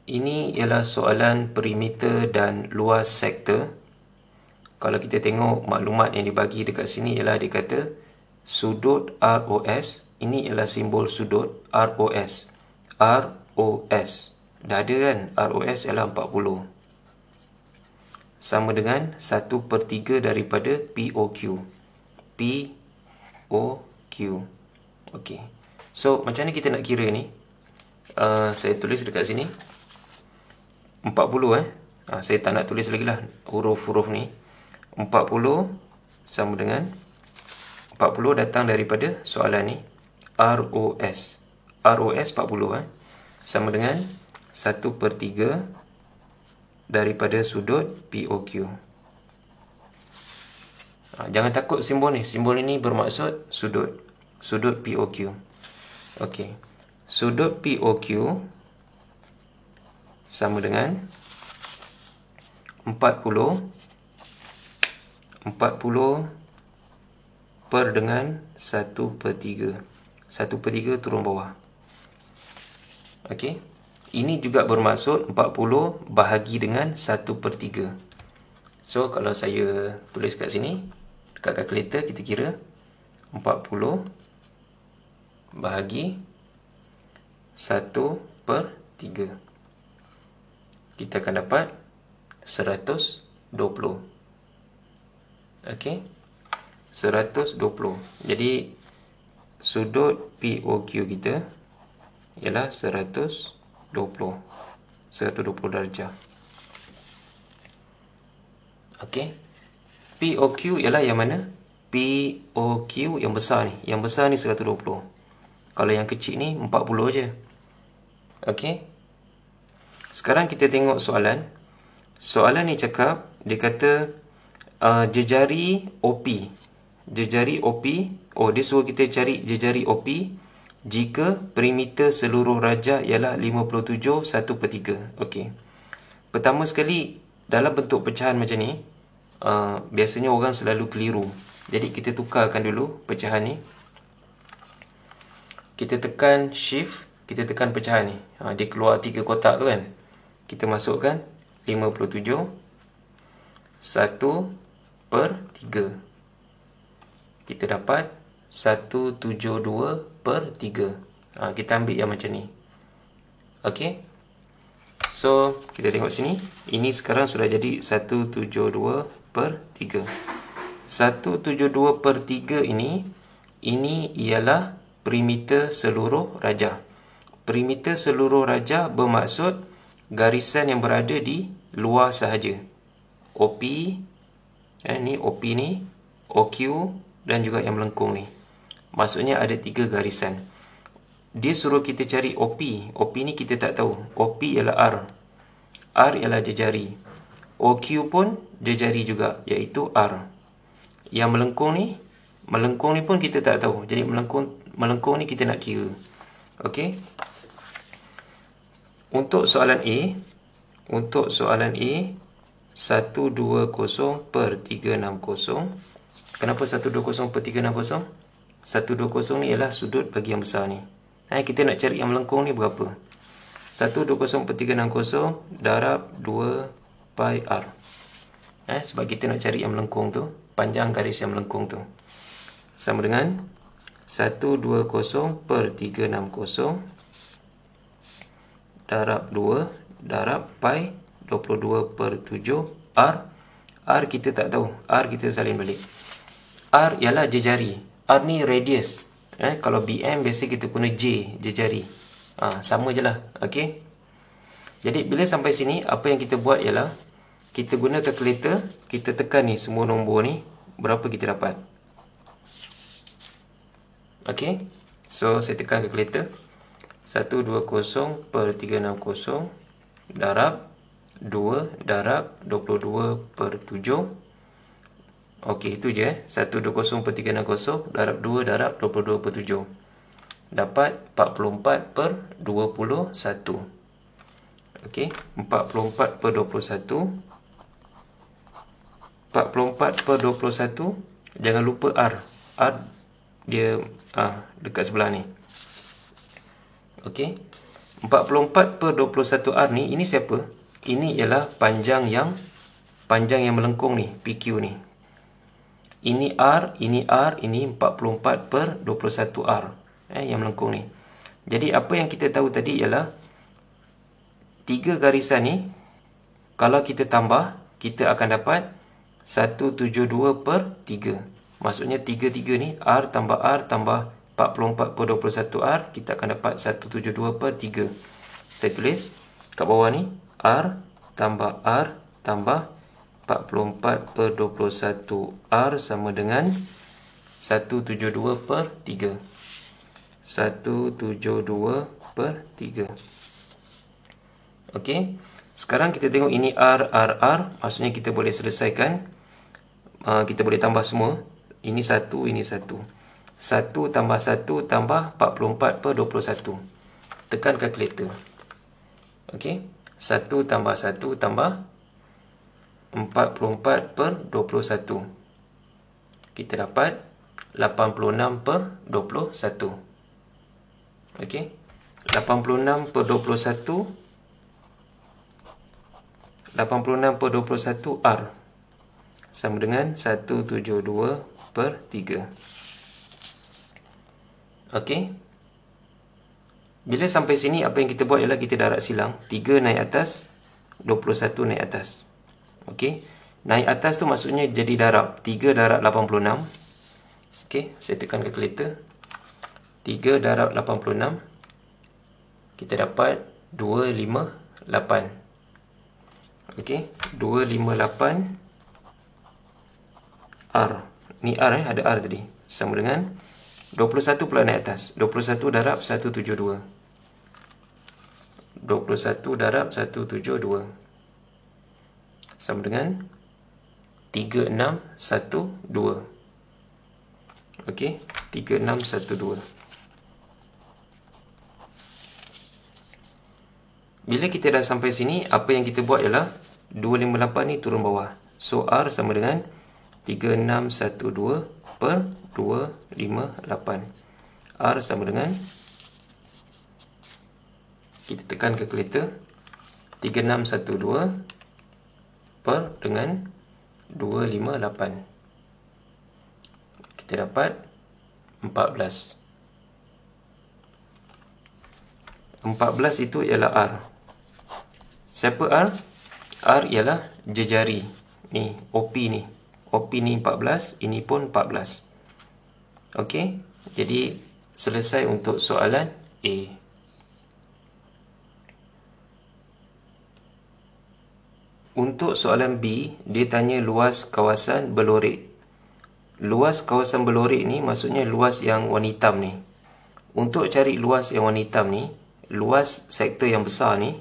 Ini ialah soalan perimeter dan luas sektor. Kalau kita tengok maklumat yang dibagi dekat sini ialah dia kata sudut ROS. Ini ialah simbol sudut ROS. ROS. Dah ada kan? ROS ialah 40. Sama dengan 1/3 daripada POQ. POQ. Okey. So, macam mana kita nak kira ni? Saya tulis dekat sini 40 saya tak nak tulis lagi lah huruf-huruf ni. 40 sama dengan 40 datang daripada soalan ni. ROS. ROS 40 sama dengan 1/3 daripada sudut POQ. Jangan takut simbol ni. Simbol ini bermaksud sudut. Sudut POQ. Okey. Sudut POQ sama dengan 40 per dengan 1/3. 1/3 turun bawah. Okey. Ini juga bermaksud 40 bahagi dengan 1/3. So, kalau saya tulis kat sini, dekat kalkulator kita kira 40 bahagi 1/3. Kita akan dapat 120. Okey. 120. Jadi sudut POQ kita ialah 120. 120 darjah. Okey. POQ ialah yang mana? POQ yang besar ni. Yang besar ni 120. Kalau yang kecil ni 40 je. Okey. Sekarang kita tengok soalan. Soalan ni cakap, dia kata jejari OP. Jejari OP. Oh, dia suruh kita cari jejari OP jika perimeter seluruh rajah ialah 57 1/3. Okey. Pertama sekali, dalam bentuk pecahan macam ni, biasanya orang selalu keliru. Jadi kita tukarkan dulu pecahan ni. Kita tekan shift, kita tekan pecahan ni. Dia keluar 3 kotak tu kan. Kita masukkan 57 1/3. Kita dapat 172/3. Kita ambil yang macam ni. Okey. So, kita tengok sini. Ini sekarang sudah jadi 172/3. 172/3 ini ialah perimeter seluruh rajah. Perimeter seluruh rajah bermaksud garisan yang berada di luar sahaja. OP, ni OP ni, OQ dan juga yang melengkung ni. Maksudnya ada 3 garisan. Dia suruh kita cari OP. OP ni kita tak tahu. OP ialah R. R ialah jejari. OQ pun jejari juga, iaitu R. Yang melengkung ni pun kita tak tahu. Jadi melengkung ni kita nak kira. Okey. Untuk soalan A, 120/360. Kenapa 120/360? 120 ni ialah sudut bagi yang besar ni. Kita nak cari yang melengkung ni berapa? 120/360 darab 2 pi R. Sebab kita nak cari yang melengkung tu, panjang garis yang melengkung tu. Sama dengan 120/360 darab 2 darab pi 22/7 R. R kita tak tahu. R kita salin balik. R ialah jejari. R ni radius. Kalau BM biasa kita guna J, jejari. Sama je lah. Okey. Jadi bila sampai sini, apa yang kita buat ialah kita guna kalkulator, kita tekan ni semua nombor ni, berapa kita dapat. Okey. So saya tekan kalkulator. 120/360 darab 2 darab 22/7. Okey, itu je. 120/360 darab 2 darab 22/7. Dapat 44/21. Okey, 44/21. 44/21. Jangan lupa R. R dia dekat sebelah ni. Okey. 44 per 21R ni, ini siapa? Ini ialah panjang yang melengkung ni, PQ ni. Ini R, ini 44 per 21R. Yang melengkung ni. Jadi apa yang kita tahu tadi ialah 3 garisan ni, kalau kita tambah, kita akan dapat 172 per 3. Maksudnya 3 ni, R tambah 44 per 21R, kita akan dapat 172 per 3. Saya tulis kat bawah ni, R tambah 44 per 21R sama dengan 172 per 3. 172 per 3. Okey. Sekarang kita tengok ini R. Maksudnya kita boleh selesaikan. Kita boleh tambah semua. Ini 1, ini 1. 1 tambah 1 tambah 44 per 21. Tekan kalkulator. Okey. 1 tambah 1 tambah 44 per 21. Kita dapat 86 per 21. Okey. 86 per 21. 86 per 21 R. Sama dengan 172 per 3. Okey. Bila sampai sini, apa yang kita buat ialah kita darab silang. 3 naik atas, 21 naik atas. Okey. Naik atas tu maksudnya jadi darab. 3 darab 86. Okey. Saya tekan kalkulator. 3 darab 86. Kita dapat 258. Okey. 258 R. Ni R ada R tadi. Sama dengan 21 pula naik atas. 21 darab 172. 21 darab 172. Sama dengan 3612. Okey. 3612. Bila kita dah sampai sini, apa yang kita buat ialah 258 ni turun bawah. So R sama dengan 3612 per 258. R sama dengan, kita tekan kalkulator, 3612 per dengan 258. Kita dapat 14. 14 itu ialah R. Siapa R? R ialah jejari. Ni, OP ni. OP ni 14, ini pun 14. Okey, jadi selesai untuk soalan A. Untuk soalan B, dia tanya luas kawasan berlorik. Luas kawasan berlorik ni maksudnya luas yang warna hitam ni. Untuk cari luas yang warna hitam ni, luas sektor yang besar ni,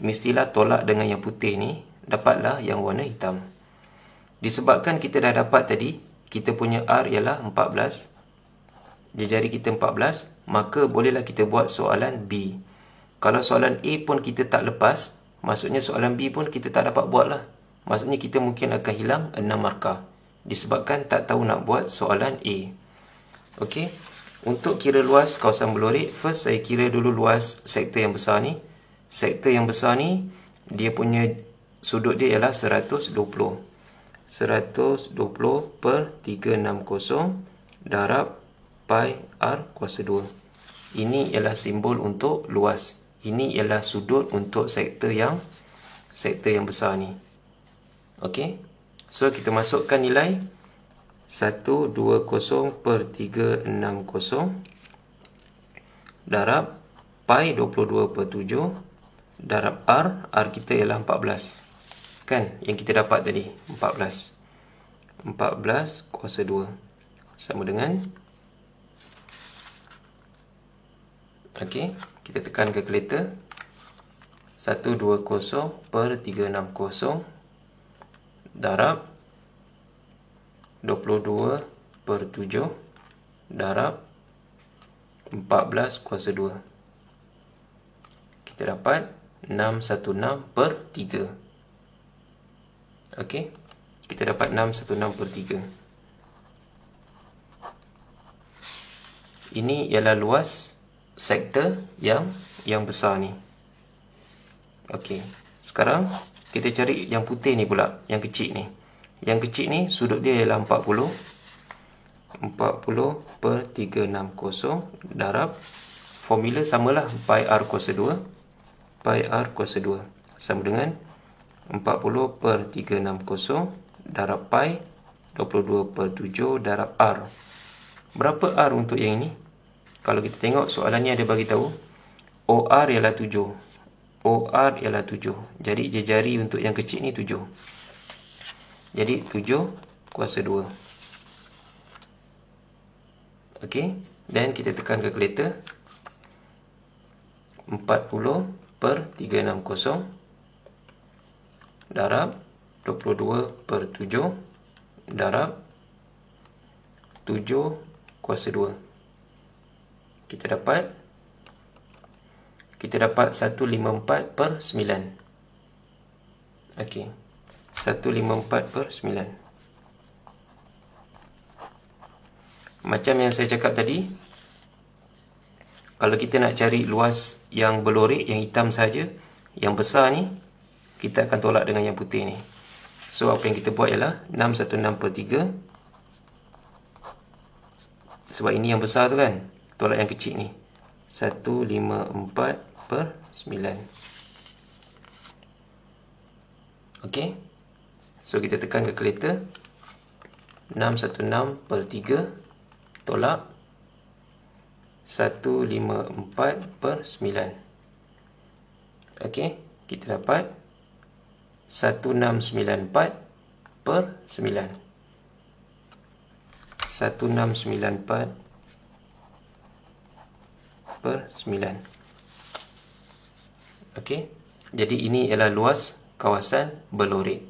mestilah tolak dengan yang putih ni, dapatlah yang warna hitam. Disebabkan kita dah dapat tadi, kita punya R ialah 14, jejari kita 14, maka bolehlah kita buat soalan B. Kalau soalan A pun kita tak lepas, maksudnya soalan B pun kita tak dapat buat lah. Maksudnya kita mungkin akan hilang 6 markah, disebabkan tak tahu nak buat soalan A. Okey, untuk kira luas kawasan berlorik, first saya kira dulu luas sektor yang besar ni. Sektor yang besar ni, dia punya sudut dia ialah 120. 120 per 360 darab pi R kuasa 2. Ini ialah simbol untuk luas. Ini ialah sudut untuk sektor yang besar ni. Okey. So kita masukkan nilai 120 per 360 darab pi 22 per 7 darab R. R kita ialah 14. Kan? Yang kita dapat tadi. 14. 14 kuasa 2. Sama dengan. Okey. Kita tekan kalkulator. 120 per 360 darab 22 per 7 darab 14 kuasa 2. Kita dapat 616 per 3. Okey. Kita dapat 616 per 3. Ini ialah luas sektor yang yang besar ni. Okey. Sekarang kita cari yang putih ni pula, yang kecil ni. Yang kecil ni sudut dia ialah 40. 40 per 360 darab, formula samalah, pi r kuasa 2. Pi r kuasa 2 sama dengan 40 per 360 darab pi 22 per 7 darab r. Berapa r untuk yang ini? Kalau kita tengok soalan ni ada bagi tahu OR ialah 7. OR ialah 7. Jadi jari untuk yang kecil ni 7. Jadi 7 kuasa 2. Okey, dan kita tekan kalkulator. 40 per 360 darab 22 per 7 darab 7 kuasa 2. Kita dapat 154 per 9. Okey, 154 per 9. Macam yang saya cakap tadi, kalau kita nak cari luas yang berlorek, yang hitam saja, yang besar ni, kita akan tolak dengan yang putih ni. So, apa yang kita buat ialah 616 per 3. Sebab ini yang besar tu kan, tolak yang kecil ni. 154 per 9. Okey. So, kita tekan kalkulator. 616 per 3 tolak 154 per 9. Okey, kita dapat 1694 per 9. 1694 per 9. Okey, jadi ini ialah luas kawasan berlorek.